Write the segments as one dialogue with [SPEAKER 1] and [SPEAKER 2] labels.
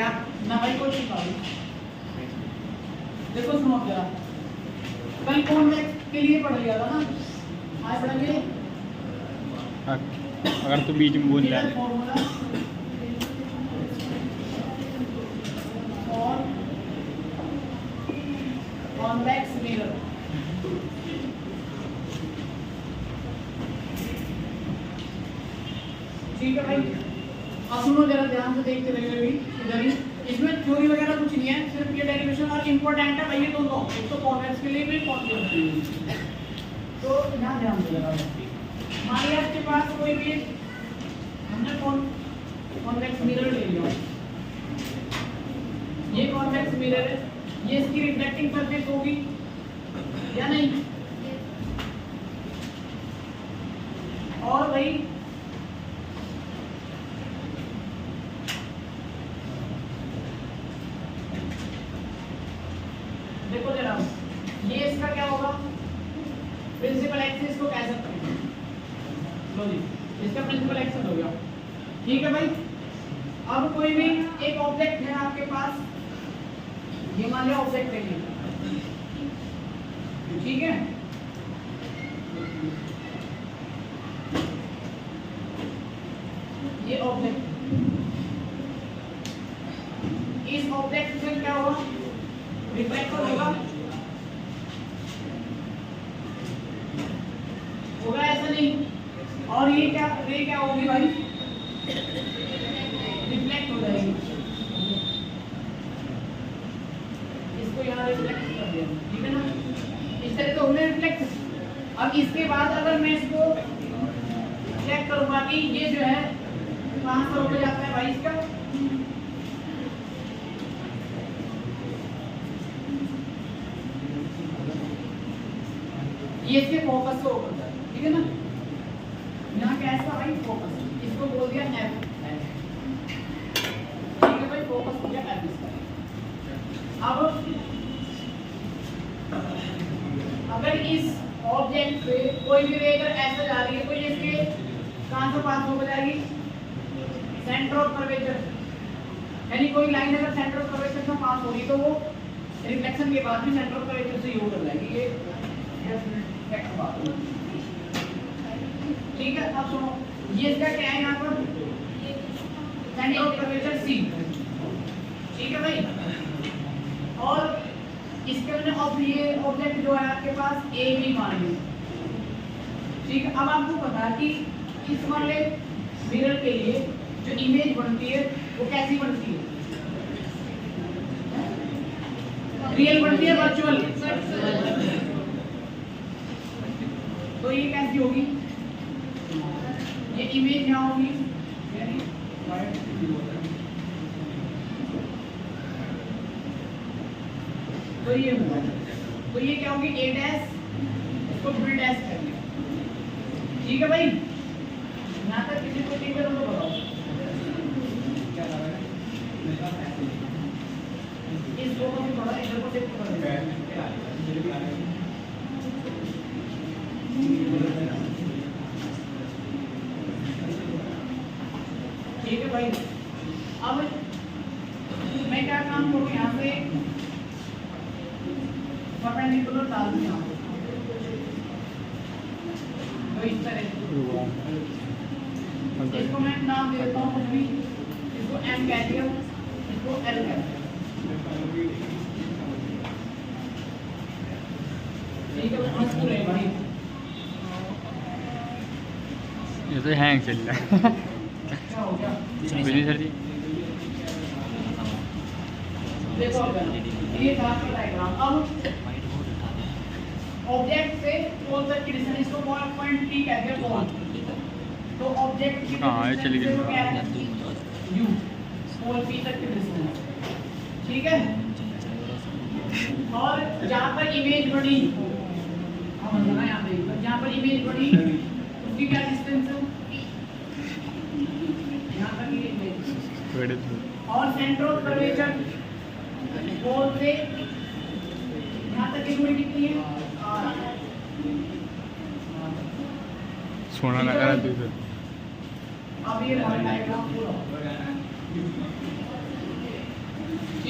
[SPEAKER 1] Gap ना भाई कोई छिपा दी। देखो सुनो जरा, कल कॉन्वेक्स के लिए पढ़ लिया था ना, आज पढ़ेंगे
[SPEAKER 2] अगर तो बीच में बोल रहा है
[SPEAKER 1] फॉर्मूला और कॉन्वेक्स मिरर। ठीक है भाई, अब सुनो जरा ध्यान से देखते रहिए भी इधर ही, इसमें थ्योरी वगैरह कुछ नहीं है, सिर्फ ये डेरिवेशन और इंपॉर्टेंट है भाई ये दोनों, एक तो कॉन्वेक्स के लिए भी इंपॉर्टेंट। तो यहाँ ध्यान देगा, मान लिया आपके पास कोई भी हमने कॉन्वेक्स मिरर ले लिया, ये कॉन्वेक्स मिरर है, ये इसकी रिफ्लेक्टिंग सरफेस होगी या नहीं, और भाई देखो जरा, ये इसका क्या होगा, प्रिंसिपल एक्सिस को कह सकते हैं, लो जी इसका प्रिंसिपल एक्सिस हो गया। ठीक है भाई, अब कोई भी एक ऑब्जेक्ट है आपके पास, ये मान लिया ऑब्जेक्ट है, ठीक है, ये ऑब्जेक्ट, इस ऑब्जेक्ट से क्या होगा, रिफ्लेक्टर होगा ऐसा नहीं, और ये क्या होगी भाई, रिफ्लेक्ट हो जाएगी, इसको यहाँ रिफ्लेक्ट कर दिया, ठीक है ना, इस तरह तो हमने रिफ्लेक्ट। अब इसके बाद अगर मैं इसको चेक करूंगा कि ये जो है कहाँ से हो जाता है भाई इसका, ये इसके फोकस से होकर जाता है, ठीक है ना, यहाँ कैसा भाई फोकस, इसको बोल दिया एफ, ठीक है भाई, फोकस हो गया एफ इसका। अब अगर इस ऑब्जेक्ट से कोई भी रे अगर ऐसे जा रही है तो ये इसके कहाँ से पास हो जाएगी, सेंटर ऑफ कर्वेचर, यानी कोई लाइन अगर सेंटर ऑफ कर्वेचर से पास होगी तो वो रिफ्लेक्शन के बाद भी सेंटर ऑफ कर्वेचर से यूज हो जाएगी, ये ठीक है। अब सुनो, ये इसका क्या है यहाँ पर, सेंटर ऑफ कर्वेचर सी, ठीक है भाई, और इसके वजह अब ये ऑब्जेक्ट जो है आपके पास ए बी मान ली, ठीक है। अब आपको पता है कि इस वाले मिरर के लिए जो इमेज बनती है वो कैसी बनती है, रियल बनती है वर्चुअल, तो ये कैसी होगी, ये इमेज यहाँ होगी, तो ये होगा, तो ये क्या होगी ए डैश, इसको बी डैश कर लिया, ठीक है भाई, यहाँ तक किसी को ठीक है तो बताओ, इस दो को थोड़ा इधर को शिफ्ट कर देंगे, ठीक है भाई। अब मैं क्या काम करूँ, यहाँ से परपेंडिकुलर डाल दूँ यहाँ तो इस तरह, इसको मैं नाम दे देता हूँ कुछ भी, इसको एम कह दिया, इसको एल कह दिया, ठीक है भाई।
[SPEAKER 2] ये तो हैंग चल रहा है
[SPEAKER 1] क्या हो गया
[SPEAKER 2] सर जी,
[SPEAKER 1] देखो ये था आपका डायग्राम। अब ऑब्जेक्ट से पोल तक की डिस्टेंस, इसको पॉइंट टी कहते हैं, पोल, तो ऑब्जेक्ट की डिस्टेंस क्या है यू, पोल पी तक की डिस्टेंस, ठीक है, और जहाँ पर इमेज बनी, यहाँ पे जहाँ पर इमेज बनी उसकी क्या डिस्टेंस है, यहाँ तक की इमेज, और सेंटर ऑफ कर्वेचर पोल से यहाँ तक की दूरी कितनी है,
[SPEAKER 2] सोना लगा रहा है।
[SPEAKER 1] अब ये डायग्राम पूरा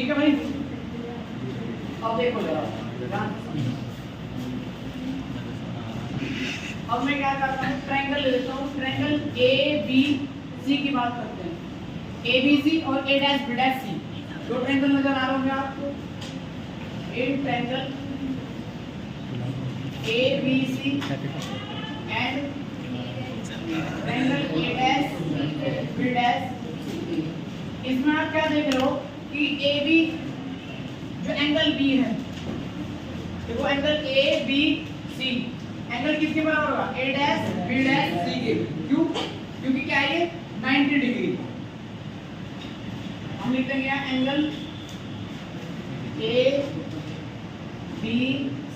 [SPEAKER 1] ठीक है भाई। अब देखो जरा ध्यान से। अब मैं क्या करता हूँ, ट्रायंगल ले लेता हूँ। ट्रायंगल ए बी सी की बात करते हैं। ए बी सी और A dash B dash C, दो ट्रायंगल नजर आ रहे होंगे आपको। इन triangle A B C and triangle A dash B dash, इसमें आप क्या देख रहे हो कि ए बी जो एंगल बी है, देखो angle A B C, angle किसके बराबर होगा, A dash B dash C के। क्यों? क्योंकि क्या है ये 90 डिग्री। हम लिख देंगे यहाँ angle A B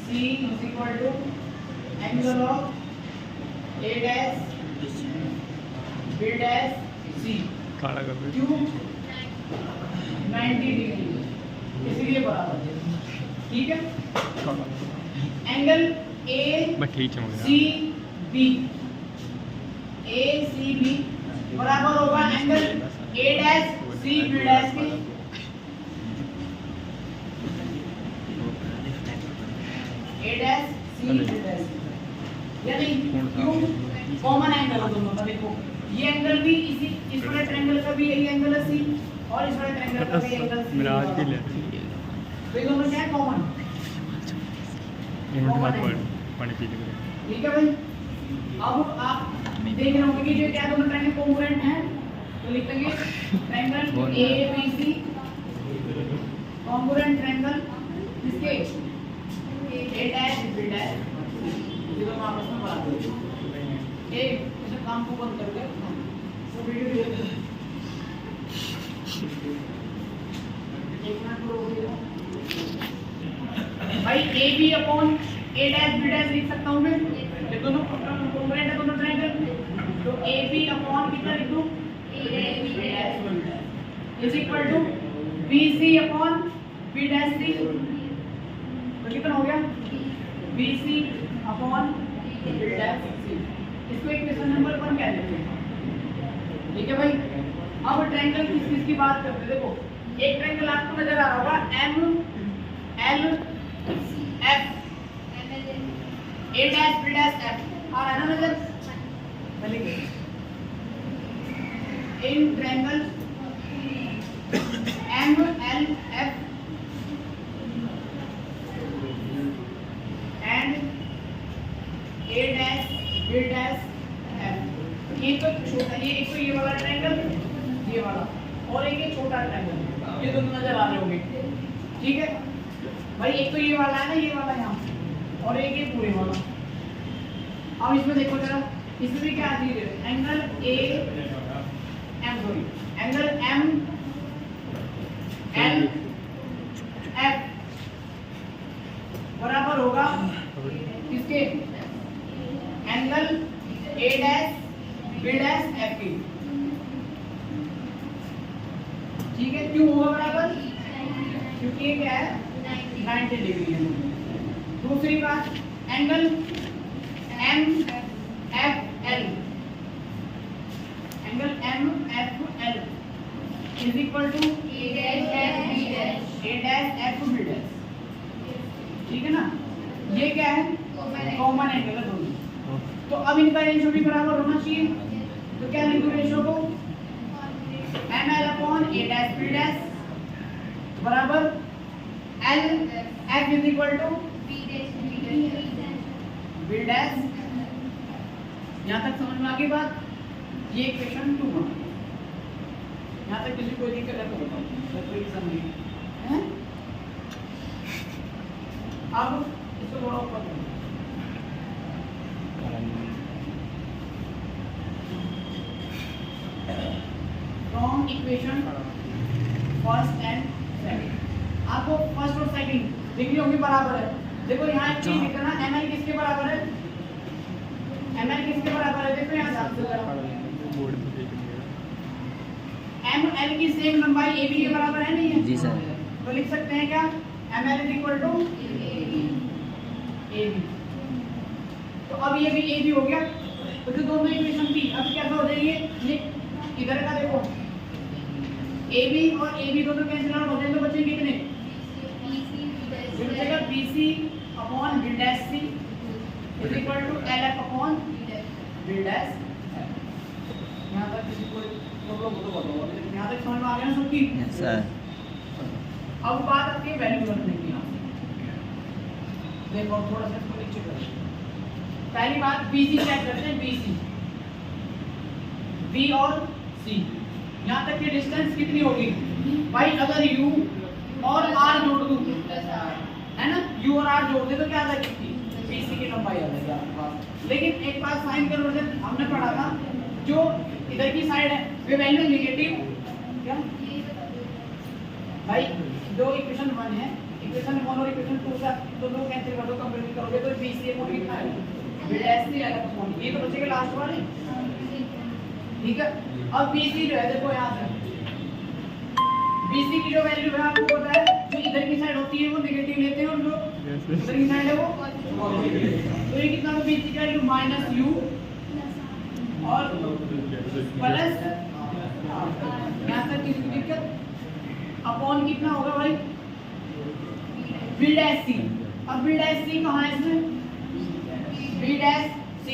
[SPEAKER 1] C is equal to angle of A dash B dash C.
[SPEAKER 2] काला कर दो।
[SPEAKER 1] क्यों? 90 डिग्री, इसलिए बराबर है। ठीक है। एंगल ए
[SPEAKER 2] बस ठीक चमक
[SPEAKER 1] सी बी, ए सी बी बराबर होगा angle A dash C B dash के। A dash C B dash, या नहीं? क्यों? कॉमन एंगल है दोनों का। देखो ये एंगल भी इस वाले ट्रायंगल का भी यही एंगल है सी, और इस वाले ट्रायंगल का भी एंगल सी।
[SPEAKER 2] मेरा आज के लिए
[SPEAKER 1] तो ये दोनों क्या है, कॉमन।
[SPEAKER 2] पानी पी ले।
[SPEAKER 1] ठीक है भाई। अब आप देख रहे होंगे कि जो क्या दोनों ट्रायंगल कोंग्रुएंट हैं, तो लिख लेंगे triangle A B C congruent triangle किसके, ए डैश बी डैश, ये दोनों आपस में बराबर है। एक इसे काम को बंद कर दे, तो वीडियो देखो। एक मिनट को रोक दो भाई। A B upon A dash B dash लिख सकता हूँ मैं, ये दोनों कोंग्रुएंट है दोनों ट्रायंगल। तो ए बी अपॉन कितना लिख दूँ, A B dash is equal to B C upon B dash C. तो कितना हो गया, B C upon B dash C. इसको इक्वेशन नंबर 1 कह देते हैं। ठीक है भाई। अब ट्रायंगल किस की बात करते हैं। देखो एक ट्रायंगल आपको नजर आ रहा होगा M L F, A dash B dash F आ रहा है ना नजर। चलिए इन triangle M L F and A dash B dash F, ये तो छोटा, ये एक तो ये वाला ट्रायंगल, ये वाला, और एक ये छोटा ट्रायंगल, ये दोनों नजर आ रहे होंगे। ठीक है भाई। एक तो ये वाला है ना, ये वाला यहाँ, और एक ये पूरे वाला। अब इसमें देखो जरा, इसमें भी क्या चीज है, angle A M sorry angle M L F बराबर होगा किसके, angle A dash B dash F की। ठीक है। क्यों होगा बराबर, क्योंकि ये क्या है 90 डिग्री है। दूसरी बात, angle M F L, angle M F L is equal to A dash F B dash. ठीक है ना। ये क्या है, कॉमन एंगल है दोनों। तो अब इनका रेशियो भी बराबर होना चाहिए। तो क्या लिखूं रेशियो को, M L upon A dash B dash बराबर L F is equal to B dash. यहाँ तक समझ में आ गई बात। ये इक्वेशन 2 है। यहाँ तक किसी को दिक्कत है तो बताओ, हैं? अब इसको थोड़ा ऊपर करो। From equation first and second, आपको फर्स्ट और सेकंड डिग्री होगी बराबर है। देखो यहाँ एक चीज लिखना, एम एल किसके बराबर है, एम एल किसके बराबर है, देखो यहाँ एम एल की सेम लंबाई ए बी के बराबर है, नहीं है?
[SPEAKER 3] जी सर।
[SPEAKER 1] तो लिख सकते हैं क्या, M L is equal to A B. तो अब ये भी ए बी हो गया। तो जो दोनों इक्वेशन थी अब कैसा हो जाएगी, ये इधर का देखो ए बी और ए बी दोनों कैंसिल आउट हो जाएंगे, तो बचेंगे BC upon B dash C is equal to LF upon B dash F। यहाँ तक किसी को प्रॉब्लम हो तो बताओ, यहाँ तक समझ में आ गया ना सबकी?
[SPEAKER 3] Yes sir.
[SPEAKER 1] अब बात आती है वैल्यू रखने की। यहाँ देखो थोड़ा सा इसको नीचे करो। पहली बात BC चेक करते हैं, BC B और C यहाँ तक की डिस्टेंस कितनी होगी भाई? अगर U और R जोड़ दूं है ना, U और R जोड़ दे तो क्या आ जाएगी? BC की लंबाई आ जाएगी आपके पास। लेकिन एक बार साइन कन्वर्जन हमने पढ़ा था, जो इधर की साइड है वे वैल्यू नेगेटिव क्या भाई? जो इक्वेशन 1 है, इक्वेशन 1 और इक्वेशन 2 का दोनों कैंसिल कर दो, कंप्लीट करोगे तो BC को कितना है? B डैश C लगेगा, ये तो बचेगा लास्ट वाले, ठीक है। अब BC जो है देखो यहाँ से BC की जो वैल्यू है आपको पता है, जो इधर की साइड होती है वो नेगेटिव लेते हैं और जो इधर की साइड है वो पॉजिटिव। तो ये कितना होगा? BC की वैल्यू माइनस U और प्लस यहाँ तक किसी दिक्कत अपॉन कितना होगा भाई? B dash C। अब B डैश C कहाँ है इसमें? B dash C।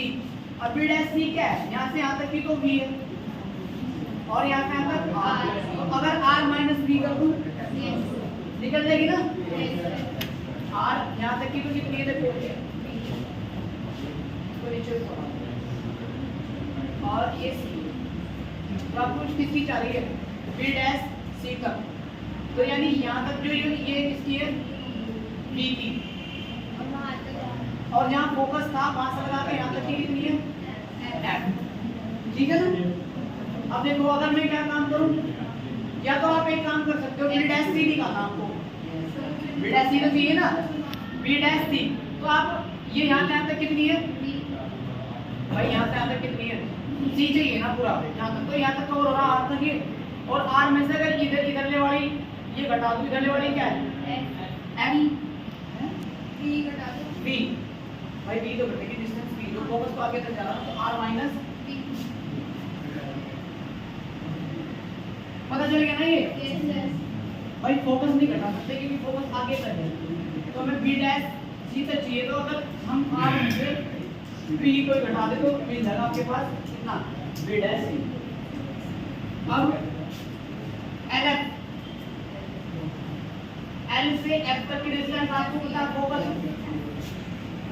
[SPEAKER 1] अब B डैश C क्या है? यहाँ से यहाँ तक की तो V है और यहाँ पे यहाँ तक R। तो अगर R माइनस B कर दूं निकल जाएगी ना? R यहाँ तक की तो कितनी है देखो, तो नीचे और ये C। तो अब कुछ किसकी चाह रही है? B डैश C तक। तो यानी यहाँ तक जो ये किसकी है? B की। और यहाँ फोकस था वहां से लगा के यहाँ तक की कितनी है? F। ठीक है ना? अब देखो अगर मैं क्या काम करूं, या तो आप एक काम कर सकते हो, B डैश C निकालना आपको, B डैश C तो चाहिए ना, B डैश C। तो आप ये यहाँ से यहाँ तक कितनी है भाई? यहाँ से यहाँ तक कितनी है? C चाहिए ना पूरा यहाँ तक, तो यहाँ तक कवर हो रहा R तक ये, और R में से अगर इधर इधरले वाली ये घटा दूं, इधरले वाली क्या है? M B भाई B तो घटेगी डिस्टेंस B, जो फोकस को आगे तक जा रहा है, तो R माइनस पता चल गया ना ये? भाई फोकस नहीं घटा सकते क्योंकि फोकस आगे तक है, तो हमें B डैश C तक चाहिए। तो अगर हम R में से B को घटा दे तो मिल जाएगा आपके पास कितना? B dash C। अब LF, L से F तक की डिस्टेंस आपको पता है,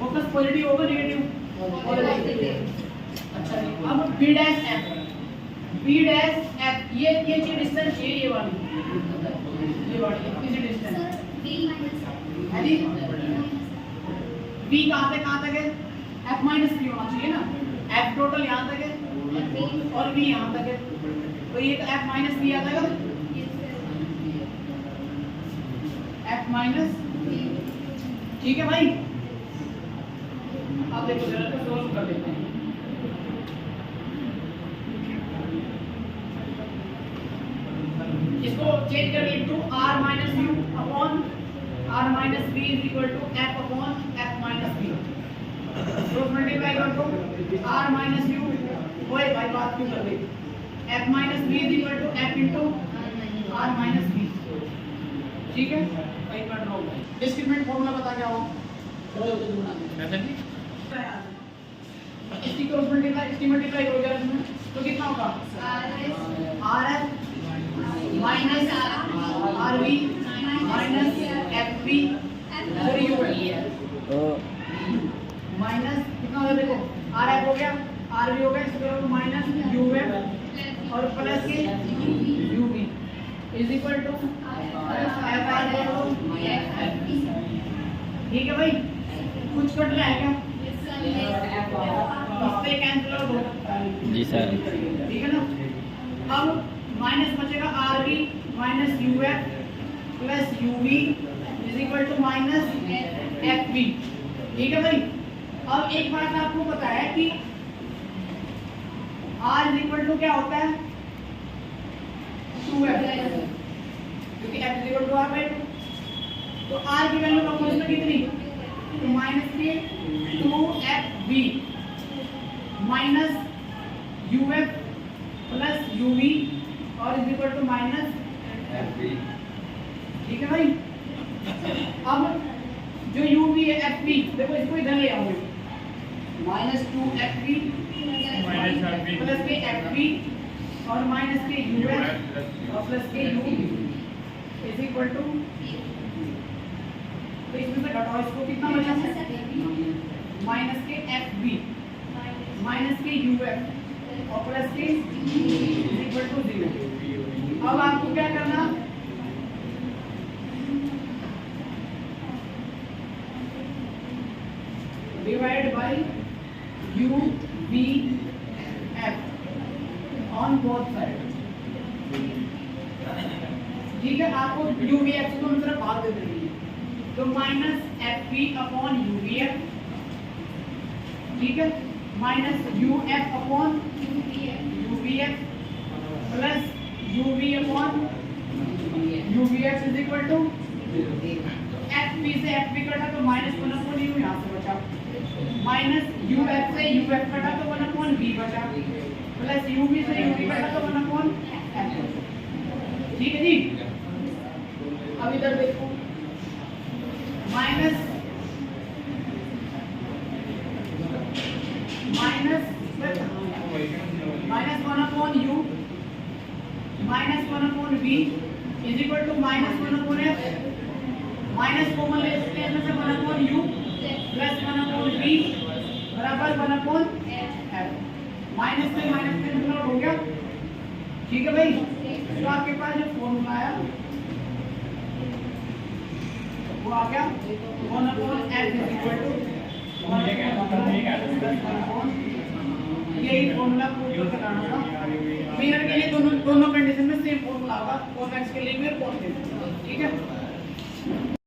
[SPEAKER 1] फोकस पॉजिटिव होगा नेगेटिव? अच्छा जी। अब B dash F, B dash F ये चीज डिस्टेंस ये वाली किसी डिस्टेंस है जी। B कहाँ तक है? F माइनस B होना चाहिए ना, F टोटल यहाँ तक है और B यहाँ तक है, तो ये तो F माइनस B आ जाएगा, F माइनस। ठीक है भाई? अब देखो जरा तो सोल्व कर देते हैं। इसको चेंज कर into R minus U upon R minus B is equal to F upon F minus B। तो मल्टीप्लाई कर दो R माइनस U, ओए भाई बात क्यों कर रही? F minus B is equal to F into R minus B। ठीक है भाई? कर लो डिस्क्रिमिनेंट फार्मूला बता क्या हो? इसकी क्रॉस मल्टीप्लाई, इसकी मल्टीप्लाई करोगे इसमें तो कितना होगा? RF minus RV minus FV और UV माइनस कितना होगा? देखो RF हो गया, RV हो गया, इसके माइनस UF और प्लस के UV is equal to FR। ठीक है भाई? कुछ कट रहा है क्या? इससे कैंसिल आउट हो
[SPEAKER 3] जी सर।
[SPEAKER 1] ठीक है ना? अब माइनस बचेगा RV minus UF plus UV is equal to minus FV। ठीक है भाई? अब एक बात आपको पता है कि R इज इक्वल टू क्या होता है? 2F, क्योंकि F is equal to R by 2। तो R की वैल्यू प्रपोर्शनल कितनी? तो माइनस के 2FV minus UF plus UV और is equal to minus FV। ठीक है भाई? अब जो यू वी है एफ बी, देखो इसको इधर ले आओगे, माइनस 2 एफ बी प्लस के एफ बी और माइनस के यू एफ और प्लस के U B is equal to, तो इसमें से घटाओ इसको, कितना बचा है माइनस के एफ बी माइनस के यू एफ और प्लस के इज इक्वल टू 0। अब आपको क्या करना, divide by U B F on both side. ठीक है, आपको यू बी एफ को मतलब भाग दे देंगे, तो minus F B upon U B F, ठीक है, minus U F upon U B F plus U B upon U B F is equal to F B से एफ बी कटा तो माइनस 1 अपॉन यू यहाँ से बचा, minus U F से U F कटा तो 1 अपॉन बी बचा, प्लस यू बी से यू बी कटा तो 1 अपॉन एफ। ठीक है जी, अब इधर देखो, minus minus 1 upon U minus 1 upon B is equal to minus 1 upon F, minus common ले सकते हैं इसमें से 1 upon U plus 1 upon B बराबर 1 अपॉन एफ। माइनस से कैंसिल आउट हो गया। ठीक है भाई, तो आपके पास जो फॉर्मूला आया वो आ गया 1 upon F is equal to, यही फॉर्मूला को यूज करना होगा। मिरर के लिए दोनों कंडीशन में सेम फॉर्मूला होगा, कॉन्वेक्स के लिए भी और कॉन्वेक्स